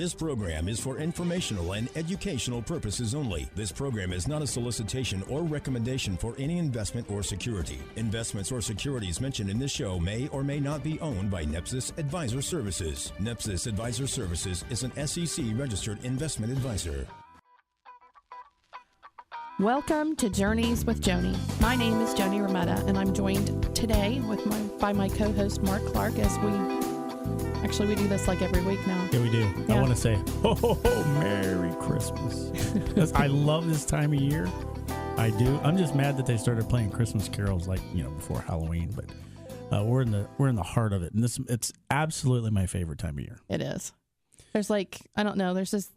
This program is for informational and educational purposes only. This program is not a solicitation or recommendation for any investment or security. Investments or securities mentioned in this show may or may not be owned by NEPSIS Advisor Services. NEPSIS Advisor Services is an SEC-registered investment advisor. Welcome to Journeys with Joni. My name is Joni Rametta, and I'm joined today by my co-host Mark Clark as we do this like every week now. Yeah, we do. Yeah. I want to say, ho, Merry Christmas. I love this time of year. I do. I'm just mad that they started playing Christmas carols before Halloween, but we're in the heart of it, and it's absolutely my favorite time of year. It is. There's there's this,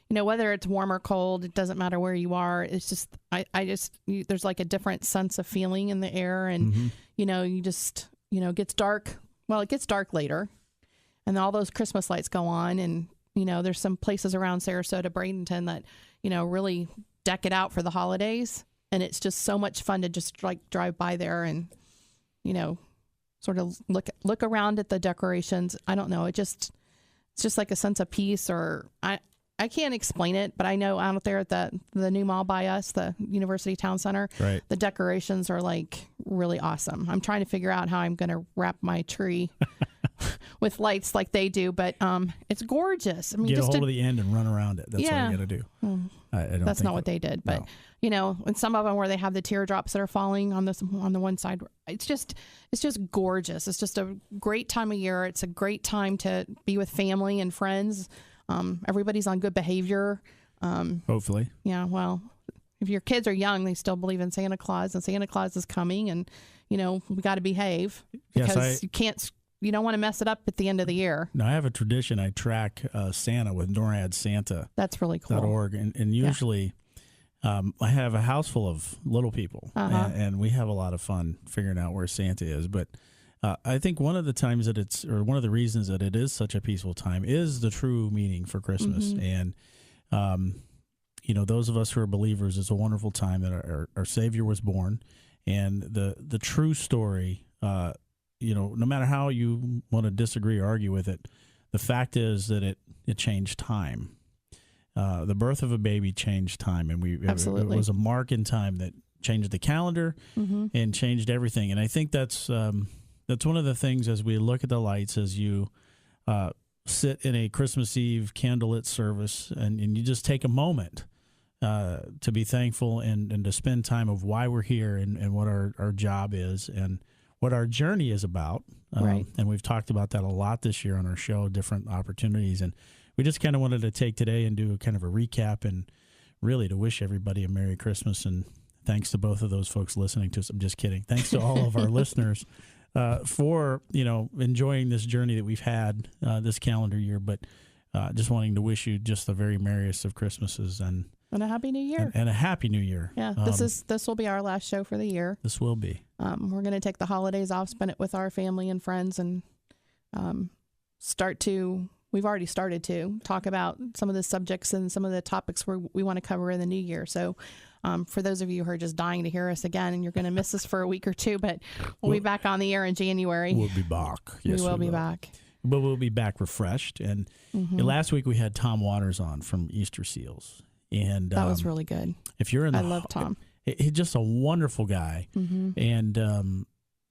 whether it's warm or cold, it doesn't matter where you are. It's just, there's like a different sense of feeling in the air, and it gets dark. Well, it gets dark later. And all those Christmas lights go on, and, there's some places around Sarasota, Bradenton that, really deck it out for the holidays. And it's just so much fun to just drive by there and, sort of look around at the decorations. I don't know. It's just like a sense of peace, or I can't explain it, but I know out there at the new mall by us, the University Town Center, right, the decorations are really awesome. I'm trying to figure out how I'm going to wrap my tree with lights like they do, but it's gorgeous. I mean, get a hold of the end and run around it. That's all you got to do. That's not what they did, but and some of them where they have the teardrops that are falling on the one side, it's just gorgeous. It's just a great time of year. It's a great time to be with family and friends. Everybody's on good behavior. Hopefully. Yeah. Well, if your kids are young, they still believe in Santa Claus, and Santa Claus is coming, and we got to behave because you don't want to mess it up at the end of the year. No, I have a tradition. I track Santa with NORAD Santa. That's really cool. .org, and usually I have a house full of little people, and we have a lot of fun figuring out where Santa is. But I think one of the times one of the reasons that it is such a peaceful time is the true meaning for Christmas. Mm-hmm. And those of us who are believers, it's a wonderful time that our Savior was born, and the true story. No matter how you want to disagree or argue with it, the fact is that it changed time. The birth of a baby changed time, and Absolutely. It was a mark in time that changed the calendar and changed everything. And I think that's one of the things as we look at the lights, as you sit in a Christmas Eve candlelit service, and you just take a moment to be thankful and to spend time of why we're here and what our job is and what our journey is about. Right. And we've talked about that a lot this year on our show, different opportunities. And we just kind of wanted to take today and do kind of a recap and really to wish everybody a Merry Christmas. And thanks to both of those folks listening to us. I'm just kidding. Thanks to all of our listeners for, enjoying this journey that we've had this calendar year. But just wanting to wish you just the very merriest of Christmases and a Happy New Year. And a Happy New Year. Yeah, this will be our last show for the year. This will be. We're going to take the holidays off, spend it with our family and friends, and we've already started to talk about some of the subjects and some of the topics we want to cover in the new year. So for those of you who are just dying to hear us again, and you're going to miss us for a week or two, but we'll be back on the air in January. We'll be back. Yes, we will be back. But we'll be back refreshed. And last week we had Tom Waters on from Easter Seals. And that was really good. If you're I love Tom. He's just a wonderful guy, and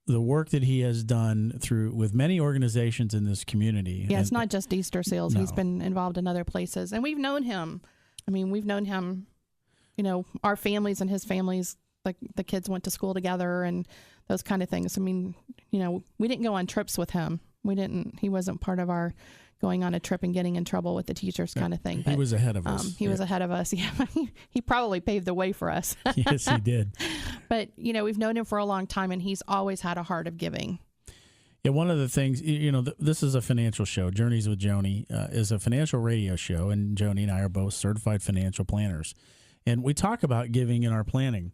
the work that he has done with many organizations in this community. Yeah, it's not just Easter Seals. No. He's been involved in other places, and we've known him. I mean, we've known him. Our families and his families, like the kids went to school together and those kind of things. I mean, we didn't go on trips with him. He wasn't part of our going on a trip and getting in trouble with the teachers kind of thing. He was ahead of us. He was ahead of us. Yeah, he probably paved the way for us. Yes, he did. But, we've known him for a long time, and he's always had a heart of giving. Yeah, one of the things, this is a financial show. Journeys with Joni is a financial radio show, and Joni and I are both certified financial planners. And we talk about giving in our planning.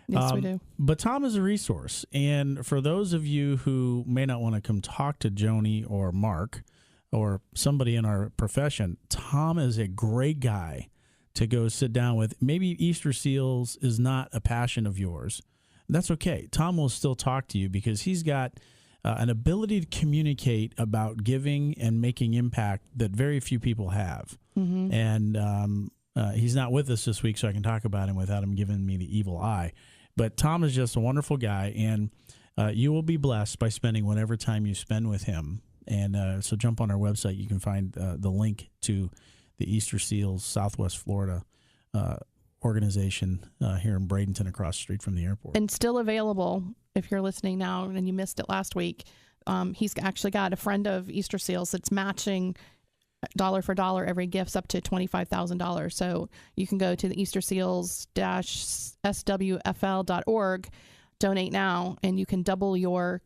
Yes, we do. But Tom is a resource. And for those of you who may not want to come talk to Joni or Mark or somebody in our profession, Tom is a great guy to go sit down with. Maybe Easter Seals is not a passion of yours. That's okay. Tom will still talk to you because he's got an ability to communicate about giving and making impact that very few people have. Mm-hmm. And he's not with us this week, so I can talk about him without him giving me the evil eye. But Tom is just a wonderful guy, and you will be blessed by spending whatever time you spend with him. And so jump on our website. You can find the link to the Easter Seals Southwest Florida organization here in Bradenton across the street from the airport. And still available if you're listening now and you missed it last week. He's actually got a friend of Easter Seals that's matching dollar for dollar every gift's up to $25,000. So you can go to the easterseals-swfl.org, donate now, and you can double your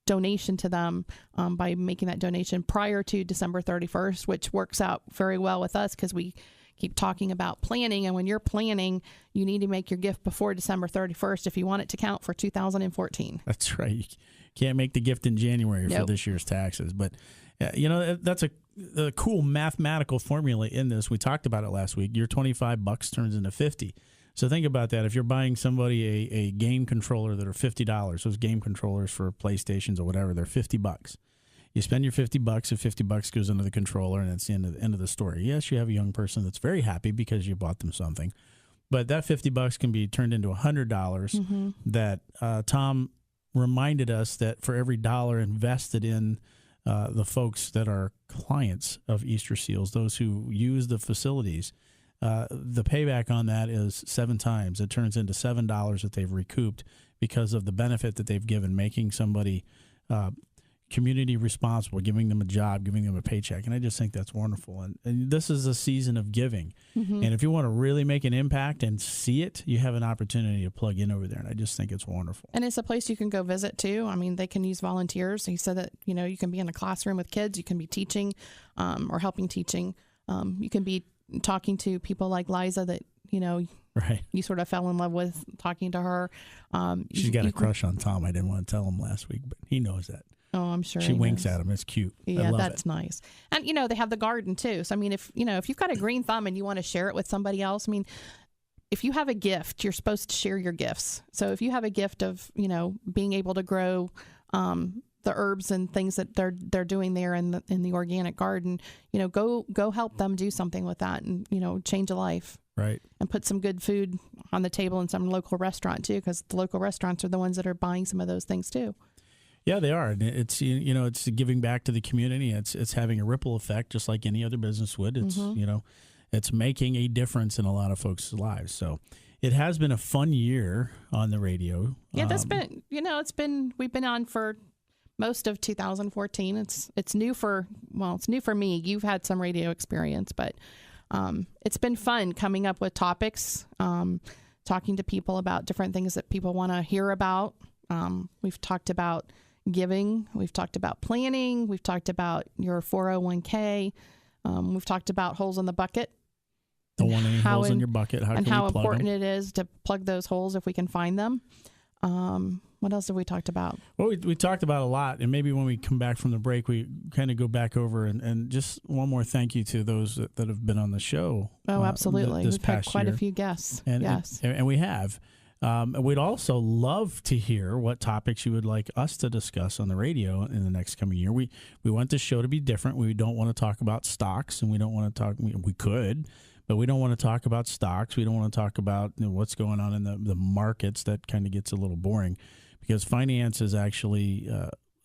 donation to them by making that donation prior to December 31st, which works out very well with us because we keep talking about planning. And when you're planning, you need to make your gift before December 31st if you want it to count for 2014. That's right. You can't make the gift in January for this year's taxes. But, that's a cool mathematical formula in this. We talked about it last week. Your $25 turns into $50. So think about that. If you're buying somebody a game controller that are $50, those game controllers for PlayStations or whatever, they're $50. You spend your $50, and $50 goes into the controller, and that's the end of the story. Yes, you have a young person that's very happy because you bought them something, but that $50 can be turned into $100. Mm-hmm. That Tom reminded us that for every dollar invested in the folks that are clients of Easter Seals, those who use the facilities, the payback on that is 7 times. It turns into $7 that they've recouped because of the benefit that they've given, making somebody community responsible, giving them a job, giving them a paycheck. And I just think that's wonderful. And this is a season of giving. Mm-hmm. And if you want to really make an impact and see it, you have an opportunity to plug in over there. And I just think it's wonderful. And it's a place you can go visit too. I mean, they can use volunteers. He said that, you can be in a classroom with kids, you can be teaching or helping teaching. You can be talking to people like Liza that, right. You sort of fell in love with talking to her. She's got a crush on Tom. I didn't want to tell him last week, but he knows that. Oh, I'm sure she winks at him. It's cute. Yeah, that's nice. And they have the garden too. So I mean, if you've got a green thumb and you want to share it with somebody else, I mean, if you have a gift, you're supposed to share your gifts. So if you have a gift of being able to grow the herbs and things that they're doing there in the organic garden, go help them do something with that and change a life. Right. And put some good food on the table in some local restaurant too, because the local restaurants are the ones that are buying some of those things too. Yeah, they are. And it's it's giving back to the community. It's having a ripple effect, just like any other business would. It's it's making a difference in a lot of folks' lives. So it has been a fun year on the radio. Yeah, that's been we've been on for most of 2014. It's new for me. You've had some radio experience, but it's been fun coming up with topics, talking to people about different things that people want to hear about. We've talked about giving. We've talked about planning. We've talked about your 401k. We've talked about holes in the bucket. Don't want any holes in your bucket. How important it is to plug those holes if we can find them. What else have we talked about? Well, we talked about a lot, and maybe when we come back from the break, we kind of go back over and just one more thank you to those that have been on the show. Oh, absolutely. This We've past had quite year. A few guests. And, yes. And we have. We'd also love to hear what topics you would like us to discuss on the radio in the next coming year. We want the show to be different. We don't want to talk about stocks, and we don't want to talk. We could, but we don't want to talk about stocks. We don't want to talk about what's going on in the markets. That kind of gets a little boring because finance is actually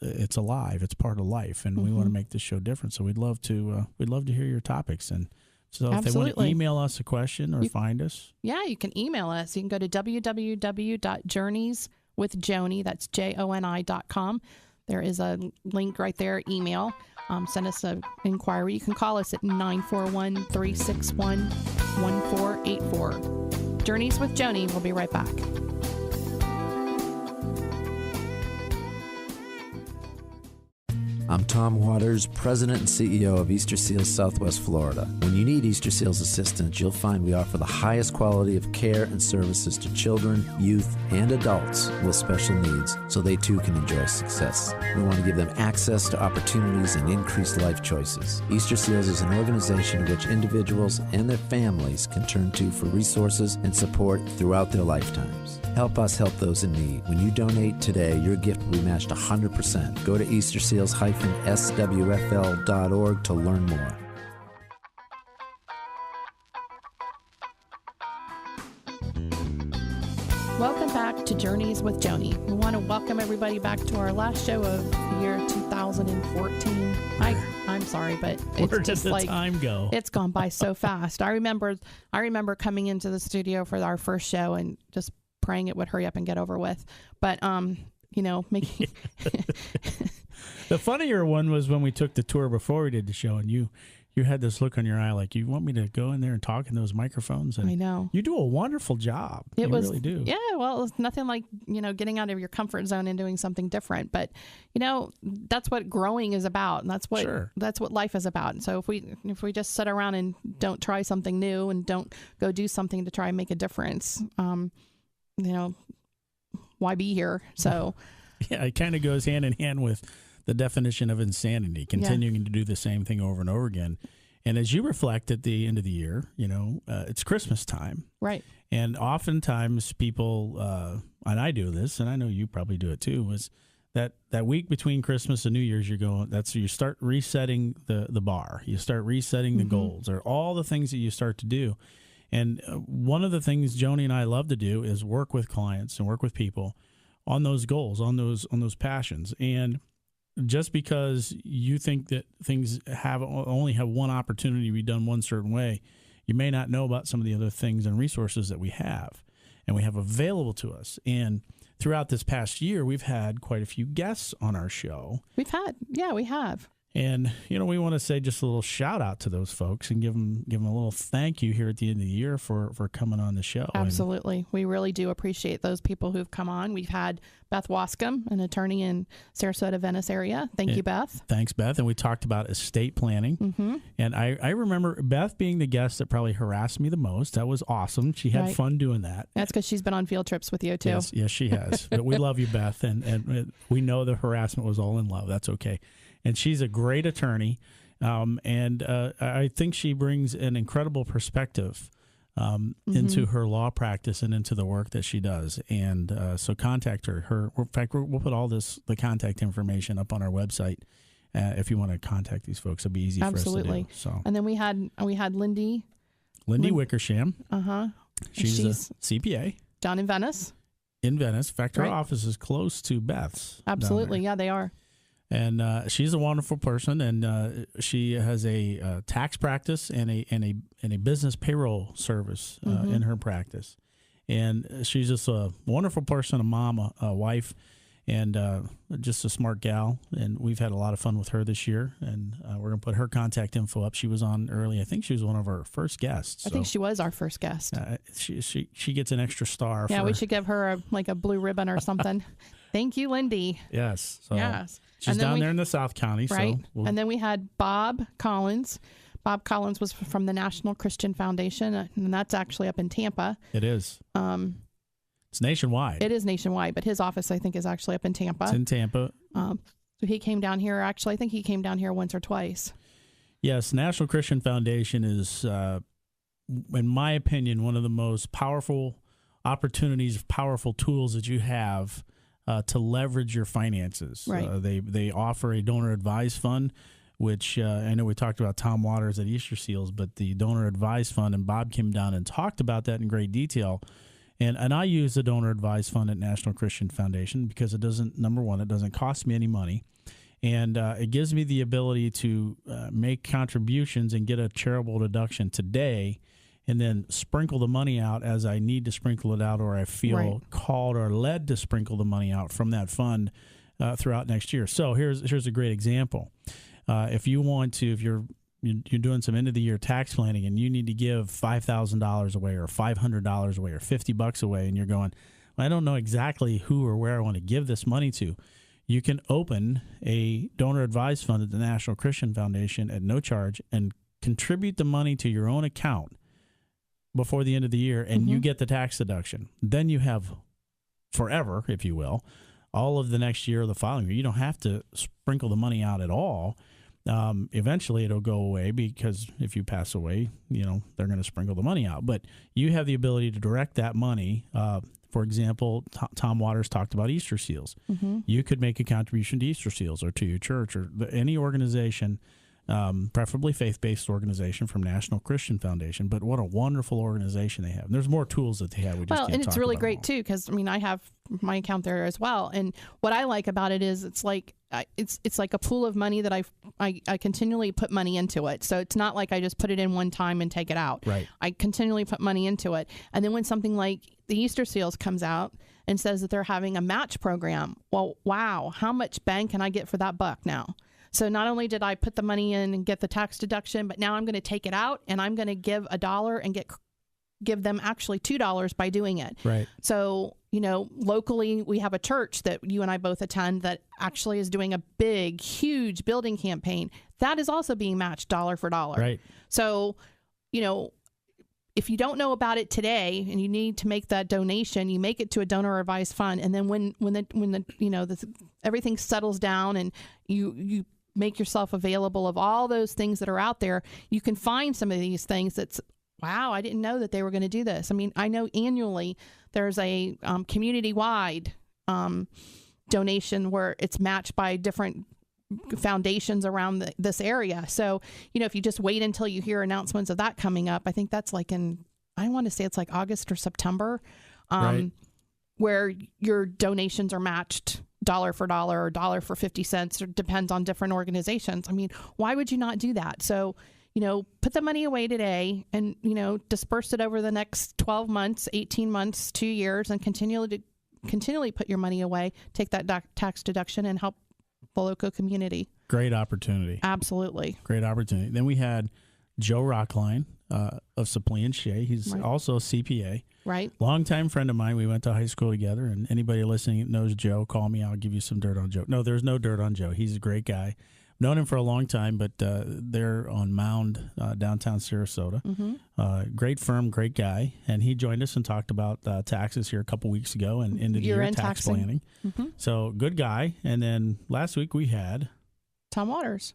it's alive. It's part of life, and we want to make this show different. So we'd love to hear your topics. And so if they want to email us a question or find us. Yeah, you can email us. You can go to www.journeyswithjoni, that's JONI.com. There is a link right there, email. Send us an inquiry. You can call us at 941-361-1484. Journeys with Joni. We'll be right back. I'm Tom Waters, President and CEO of Easter Seals Southwest Florida. When you need Easter Seals assistance, you'll find we offer the highest quality of care and services to children, youth, and adults with special needs so they too can enjoy success. We want to give them access to opportunities and increased life choices. Easter Seals is an organization in which individuals and their families can turn to for resources and support throughout their lifetimes. Help us help those in need. When you donate today, your gift will be matched 100%. Go to easterseals-swfl.org to learn more. Welcome back to Journeys with Joni. We want to welcome everybody back to our last show of the year 2014. I'm sorry, but it's Where just did the like time go? It's gone by so fast. I remember coming into the studio for our first show and just praying it would hurry up and get over with. But making The funnier one was when we took the tour before we did the show, and you had this look on your eye like, you want me to go in there and talk in those microphones? And I know. You do a wonderful job. You really do. Yeah, well, it's nothing like, getting out of your comfort zone and doing something different. But, that's what growing is about. And that's what life is about. And so if we just sit around and don't try something new and don't go do something to try and make a difference, why be here? So yeah, it kind of goes hand in hand with the definition of insanity, continuing to do the same thing over and over again. And as you reflect at the end of the year, it's Christmas time. Right. And oftentimes people, and I do this, and I know you probably do it too, was that week between Christmas and New Year's, you start resetting the bar. You start resetting the goals, or all the things that you start to do. And one of the things Joni and I love to do is work with clients and work with people on those goals, on those passions. And just because you think that things only have one opportunity to be done one certain way, you may not know about some of the other things and resources that we have available to us. And throughout this past year, we've had quite a few guests on our show. We have. And, we want to say just a little shout out to those folks and give them a little thank you here at the end of the year for coming on the show. Absolutely. We really do appreciate those people who've come on. We've had Beth Wascom, an attorney in Sarasota, Venice area. Thank you, Beth. Thanks, Beth. And we talked about estate planning. Mm-hmm. And I remember Beth being the guest that probably harassed me the most. That was awesome. She had fun doing that. That's because she's been on field trips with you, too. Yes, she has. But we love you, Beth. And we know the harassment was all in love. That's okay. And she's a great attorney, and I think she brings an incredible perspective into her law practice and into the work that she does. And so contact her. In fact, we'll put all the contact information up on our website. If you want to contact these folks, it'll be easy for us to do. So. And then we had Lindy Wickersham. She's a CPA. Down in Venice. In fact, her office is close to Beth's. Absolutely, yeah, they are. And she's a wonderful person, and she has a tax practice and a business payroll service in her practice. And she's just a wonderful person, a mom, a wife, and just a smart gal. And we've had a lot of fun with her this year. And we're going to put her contact info up. She was on early. I think she was one of our first guests. I think she was our first guest. She gets an extra star. Yeah, we should give her a blue ribbon or something. Thank you, Lindy. Yes. So yes. She's down there in the South County. Right. So and then we had Bob Collins. Bob Collins was from the National Christian Foundation, and that's actually up in Tampa. It is. It's nationwide. It is nationwide, but his office, I think, is actually up in Tampa. It's in Tampa. So he came down here. Actually, I think he came down here once or twice. Yes, National Christian Foundation is, in my opinion, one of the most powerful opportunities, powerful tools that you have to leverage your finances. Right. They offer a donor advised fund, which I know we talked about Tom Waters at Easter Seals, but the donor advised fund, and Bob came down and talked about that in great detail. And I use the donor advised fund at National Christian Foundation because it doesn't, number one, it doesn't cost me any money. And it gives me the ability to make contributions and get a charitable deduction today, and then sprinkle the money out as I need to sprinkle it out, or I feel called or led to sprinkle the money out from that fund throughout next year. So here's a great example. If you want to, if you're doing some end of the year tax planning and you need to give $5,000 away or $500 away or $50 away, and you're going, I don't know exactly who or where I want to give this money to. you can open a donor advised fund at the National Christian Foundation at no charge and contribute the money to your own account before the end of the year, and you get the tax deduction. Then you have forever, if you will, all of the next year or the following year. You don't have to sprinkle the money out at all. Eventually it'll go away, because if you pass away, they're going to sprinkle the money out. But you have the ability to direct that money. For example, Tom Waters talked about Easter Seals. You could make a contribution to Easter Seals or to your church or any organization, preferably faith-based organization from National Christian Foundation. But what a wonderful organization they have. And there's more tools that they have. And it's really great too, because I have my account there as well. And what I like about it is it's like a pool of money that I continually put money into it. So it's not like I just put it in one time and take it out. Right. I continually put money into it. And then when something like the Easter Seals comes out and says that they're having a match program, well, wow, how much bang can I get for that buck now? So not only did I put the money in and get the tax deduction, but now I'm going to take it out and I'm going to give $1 and give them actually $2 by doing it. Right. So, locally we have a church that you and I both attend that actually is doing a big, huge building campaign. That is also being matched dollar for dollar. Right. So, if you don't know about it today and you need to make that donation, you make it to a donor advised fund. And then when everything settles down and you make yourself available of all those things that are out there, you can find some of these things that's, wow, I didn't know that they were going to do this. I know annually there's a community-wide donation where it's matched by different foundations around this area. So, if you just wait until you hear announcements of that coming up, I think that's like I want to say it's like August or September, right, where your donations are matched dollar for dollar or dollar for 50 cents, or depends on different organizations. Why would you not do that? So, put the money away today and, disperse it over the next 12 months, 18 months, 2 years, and continually put your money away, take that tax deduction and help the local community. Great opportunity. Absolutely. Great opportunity. Then we had Joe Rockline of Supplee and Shea. He's also a CPA. Right. Longtime friend of mine. We went to high school together, and anybody listening that knows Joe, call me. I'll give you some dirt on Joe. No, there's no dirt on Joe. He's a great guy. Known him for a long time, but they're on Mound, downtown Sarasota. Great firm, great guy. And he joined us and talked about taxes here a couple weeks ago and into the year tax planning. So good guy. And then last week we had Tom Waters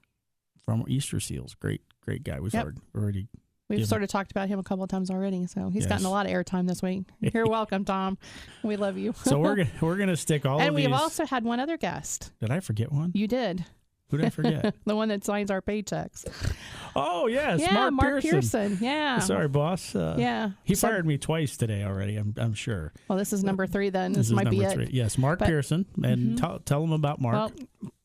from Easter Seals. Great guy. We've already We've sort of talked about him a couple of times already, so he's gotten a lot of airtime this week. You're welcome, Tom. We love you. So we're gonna stick all of these. And we've also had one other guest. Did I forget one? You did. Who did I forget? The one that signs our paychecks. Oh, yes. Yeah, Mark Pearson. Yeah. Sorry, boss. He fired me twice today already, I'm sure. Well, this is number 3 then. This might be it. 3. Yes, Mark Pearson. And tell him about Mark. Well,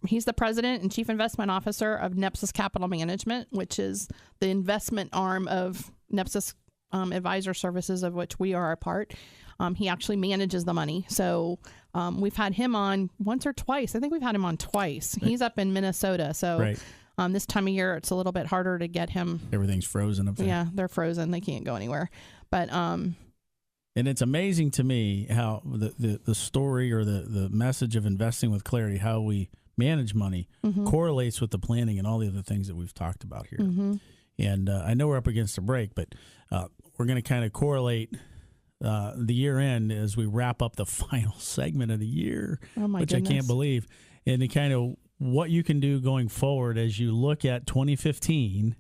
he's the president and chief investment officer of NEPSIS Capital Management, which is the investment arm of NEPSIS Advisor Services, of which we are a part. He actually manages the money. So we've had him on once or twice. I think we've had him on twice. Right. He's up in Minnesota. So this time of year, it's a little bit harder to get him. Everything's frozen up there. Yeah, they're frozen. They can't go anywhere. But and it's amazing to me how the story or the message of investing with clarity, how we manage money, correlates with the planning and all the other things that we've talked about here. And I know we're up against a break, but we're going to kind of correlate the year end as we wrap up the final segment of the year, which I can't believe, and the kind of what you can do going forward as you look at 2015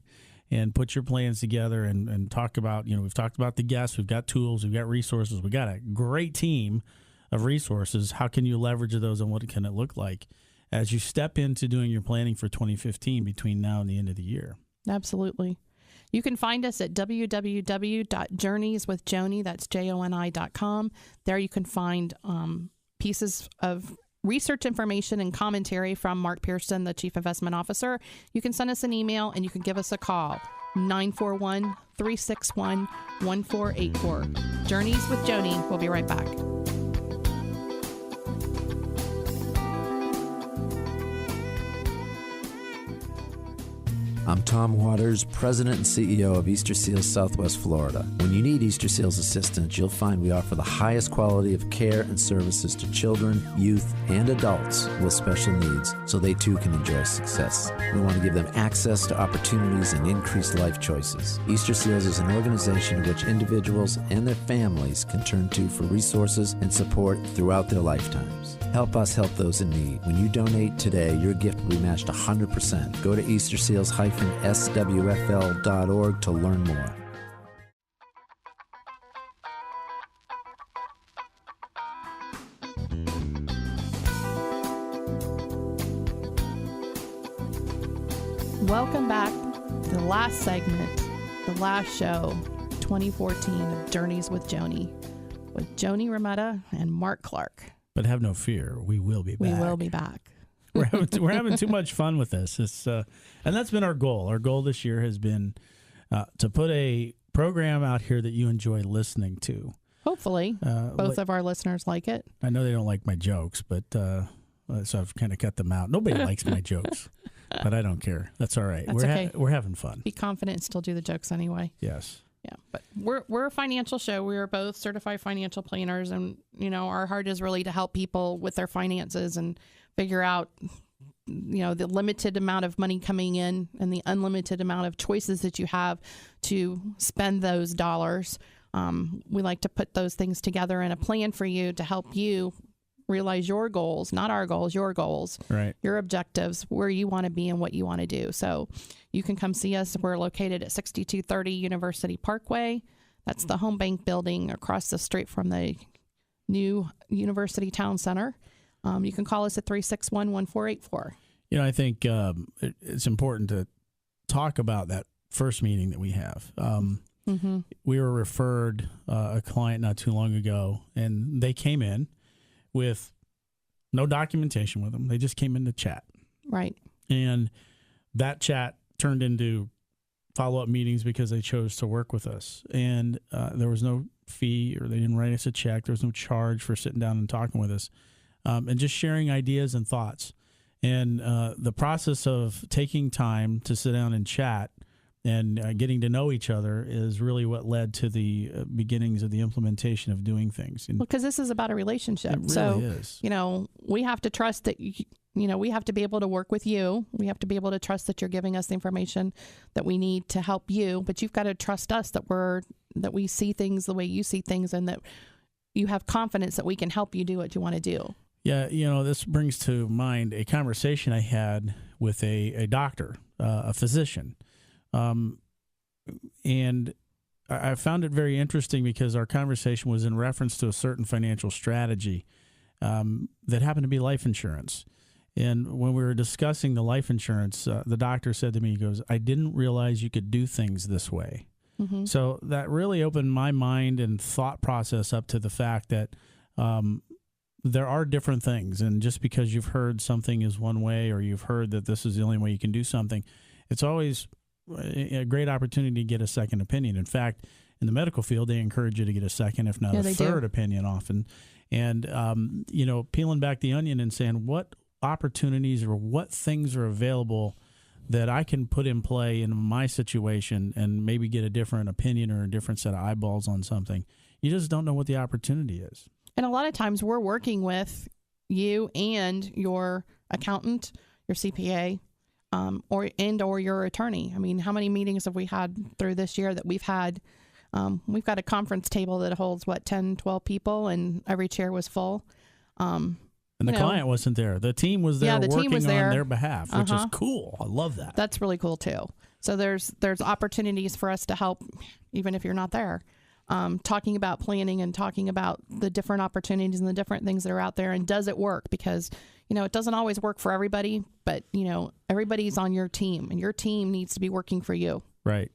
and put your plans together and talk about, we've talked about the guests, we've got tools, we've got resources, we've got a great team of resources. How can you leverage those and what can it look like as you step into doing your planning for 2015 between now and the end of the year? Absolutely. You can find us at www.journeyswithjoni, that's JONI.com. There you can find pieces of research information and commentary from Mark Pearson, the Chief Investment Officer. You can send us an email and you can give us a call, 941-361-1484. Journeys with Joni. We'll be right back. I'm Tom Waters, President and CEO of Easter Seals Southwest Florida. When you need Easter Seals assistance, you'll find we offer the highest quality of care and services to children, youth, and adults with special needs so they too can enjoy success. We want to give them access to opportunities and increased life choices. Easter Seals is an organization in which individuals and their families can turn to for resources and support throughout their lifetimes. Help us help those in need. When you donate today, your gift will be matched 100%. Go to easterseals-swfl.org to learn more. Welcome back to the last segment, the last show, 2014 of Journeys with Joni, with Joni Rometta and Mark Clark. But have no fear, we will be back. We will be back. We're having too much fun with this. And that's been our goal. Our goal this year has been to put a program out here that you enjoy listening to. Hopefully, both of our listeners like it. I know they don't like my jokes, but so I've kind of cut them out. Nobody likes my jokes, but I don't care. That's all right. That's okay. We're having fun. Be confident and still do the jokes anyway. Yes. Yeah, but we're a financial show. We are both certified financial planners, and our heart is really to help people with their finances and figure out the limited amount of money coming in and the unlimited amount of choices that you have to spend those dollars. We like to put those things together in a plan for you to help you realize your goals, not our goals, your goals, right? Your objectives, where you want to be and what you want to do. So you can come see us. We're located at 6230 University Parkway. That's the Home Bank building across the street from the new University Town Center. You can call us at 361-1484. I think it's important to talk about that first meeting that we have. We were referred a client not too long ago, and they came in with no documentation with them. They just came in to chat. Right. And that chat turned into follow-up meetings because they chose to work with us. And there was no fee, or they didn't write us a check. There was no charge for sitting down and talking with us, and just sharing ideas and thoughts. And the process of taking time to sit down and chat and getting to know each other is really what led to the beginnings of the implementation of doing things. Because this is about a relationship. It really is. We have to trust that, we have to be able to work with you. We have to be able to trust that you're giving us the information that we need to help you. But you've got to trust us that we see things the way you see things, and that you have confidence that we can help you do what you want to do. Yeah, this brings to mind a conversation I had with a doctor, a physician. And I found it very interesting because our conversation was in reference to a certain financial strategy that happened to be life insurance. And when we were discussing the life insurance, the doctor said to me, he goes, "I didn't realize you could do things this way." Mm-hmm. So that really opened my mind and thought process up to the fact that there are different things. And just because you've heard something is one way, or you've heard that this is the only way you can do something, it's always a great opportunity to get a second opinion. In fact, in the medical field, they encourage you to get a second, if not a third opinion often. And, peeling back the onion and saying what opportunities or what things are available that I can put in play in my situation and maybe get a different opinion or a different set of eyeballs on something. You just don't know what the opportunity is. And a lot of times we're working with you and your accountant, your CPA, or your attorney. I mean, how many meetings have we had through this year that we've had? We've got a conference table that holds 10, 12 people, and every chair was full. And the client wasn't there. The team was there working on their behalf, which is cool. I love that. That's really cool too. So there's opportunities for us to help, even if you're not there. Talking about planning and talking about the different opportunities and the different things that are out there, and does it work? Because it doesn't always work for everybody, but everybody's on your team, and your team needs to be working for you. Right.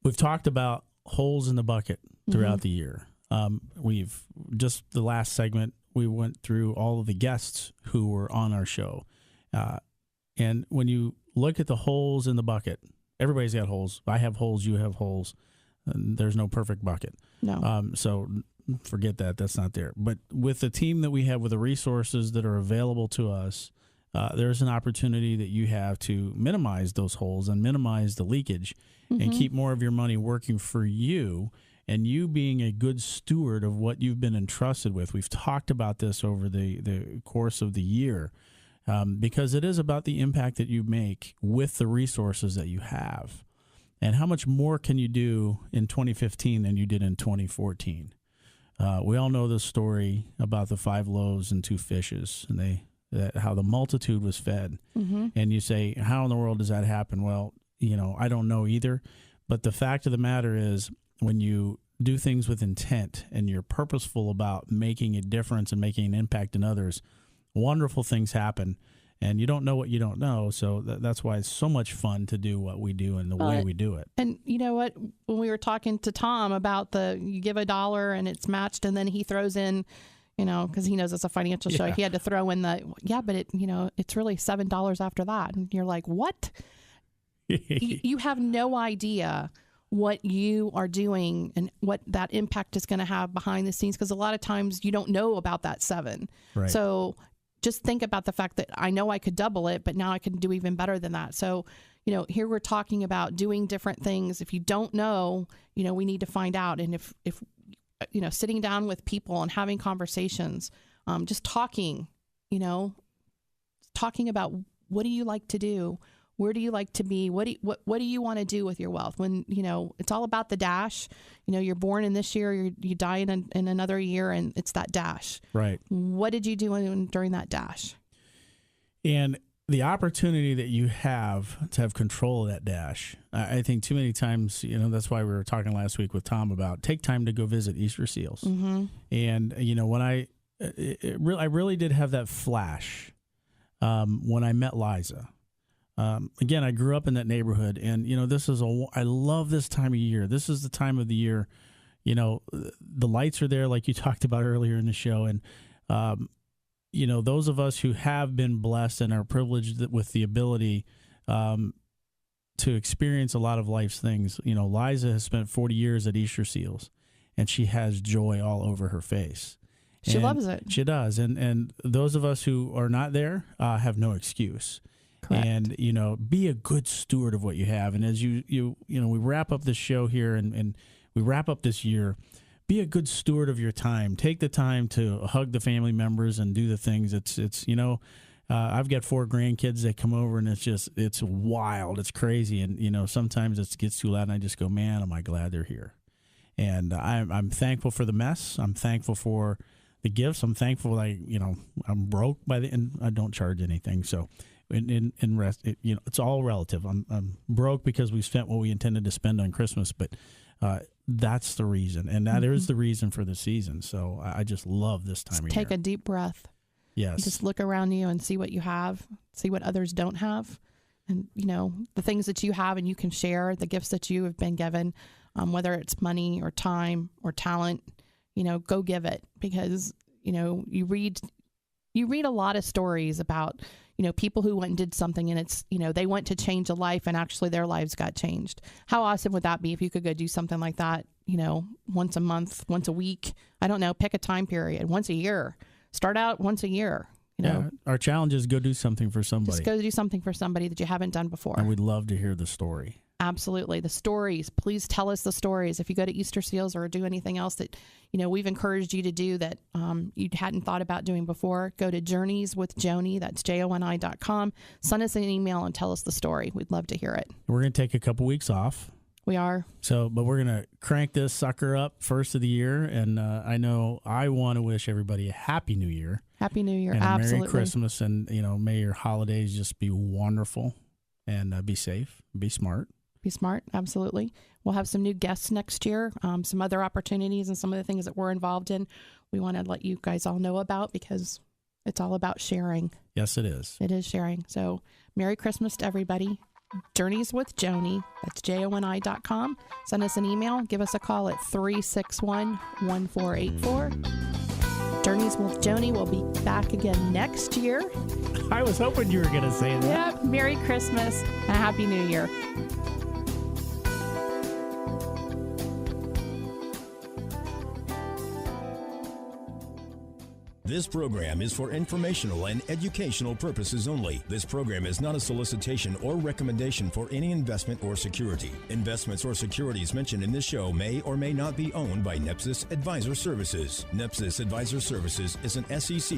We've talked about holes in the bucket throughout the year. We've just the last segment, we went through all of the guests who were on our show. And when you look at the holes in the bucket, everybody's got holes. I have holes. You have holes. And there's no perfect bucket. No. So forget that. That's not there. But with the team that we have, with the resources that are available to us, there's an opportunity that you have to minimize those holes and minimize the leakage and keep more of your money working for you, and you being a good steward of what you've been entrusted with. We've talked about this over the course of the year, because it is about the impact that you make with the resources that you have. And how much more can you do in 2015 than you did in 2014? We all know the story about the 5 loaves and 2 fishes, and how the multitude was fed. And you say, how in the world does that happen? Well, I don't know either. But the fact of the matter is, when you do things with intent and you're purposeful about making a difference and making an impact in others, wonderful things happen. And you don't know what you don't know. So that's why it's so much fun to do what we do and the way we do it. And you know what? When we were talking to Tom about you give $1 and it's matched, and then he throws in, because he knows it's a financial show, he had to throw in but it's really $7 after that. And you're like, what? You have no idea what you are doing and what that impact is going to have behind the scenes, because a lot of times you don't know about that 7. Right. So just think about the fact that I know I could double it, but now I can do even better than that. So, here we're talking about doing different things. If you don't know, we need to find out. And if sitting down with people and having conversations, just talking about what do you like to do? Where do you like to be? What do you want to do with your wealth? When, it's all about the dash. You're born in this year, you die in another year, and it's that dash. Right. What did you do during that dash? And the opportunity that you have to have control of that dash, I think too many times, that's why we were talking last week with Tom about take time to go visit Easter Seals. And, when I really did have that flash when I met Liza. Again, I grew up in that neighborhood, and I love this time of year. This is the time of the year, the lights are there, like you talked about earlier in the show, and those of us who have been blessed and are privileged with the ability to experience a lot of life's things. Liza has spent 40 years at Easter Seals, and she has joy all over her face. She loves it. She does, and those of us who are not there have no excuse. Correct. And, be a good steward of what you have. And as we wrap up this show here and we wrap up this year, be a good steward of your time. Take the time to hug the family members and do the things. I've got 4 grandkids that come over, and it's wild. It's crazy. And, sometimes it gets too loud, and I just go, man, am I glad they're here. And I'm thankful for the mess. I'm thankful for the gifts. I'm thankful I'm broke and I don't charge anything. So, in rest, it's all relative. I'm broke because we spent what we intended to spend on Christmas, but that's the reason, and that is the reason for the season. So I just love this time of year. Take a deep breath. Yes. Just look around you and see what you have, see what others don't have, and the things that you have and you can share, the gifts that you have been given, whether it's money or time or talent. Go give it, because you read a lot of stories about people who went and did something, and it's, they went to change a life, and actually their lives got changed. How awesome would that be if you could go do something like that, once a month, once a week? I don't know, pick a time period, once a year. Start out once a year. Our challenge is go do something for somebody. Just go do something for somebody that you haven't done before. And we'd love to hear the story. Absolutely. The stories. Please tell us the stories. If you go to Easter Seals or do anything else that, we've encouraged you to do that you hadn't thought about doing before, go to Journeys with Joni. That's JONI.com. Send us an email and tell us the story. We'd love to hear it. We're going to take a couple weeks off. We are. But we're going to crank this sucker up first of the year. And I know I want to wish everybody a Happy New Year. Happy New Year. And Absolutely. a Merry Christmas. And, may your holidays just be wonderful, and be safe, be smart. Be smart. Absolutely. We'll have some new guests next year, some other opportunities, and some of the things that we're involved in. We want to let you guys all know about, because it's all about sharing. Yes, it is. It is sharing. So Merry Christmas to everybody. Journeys with Joni. That's JONI.com. Send us an email. Give us a call at 361-1484. Journeys with Joni will be back again next year. I was hoping you were going to say that. Yep. Merry Christmas and a Happy New Year. This program is for informational and educational purposes only. This program is not a solicitation or recommendation for any investment or security. Investments or securities mentioned in this show may or may not be owned by NEPSIS Advisor Services. NEPSIS Advisor Services is an SEC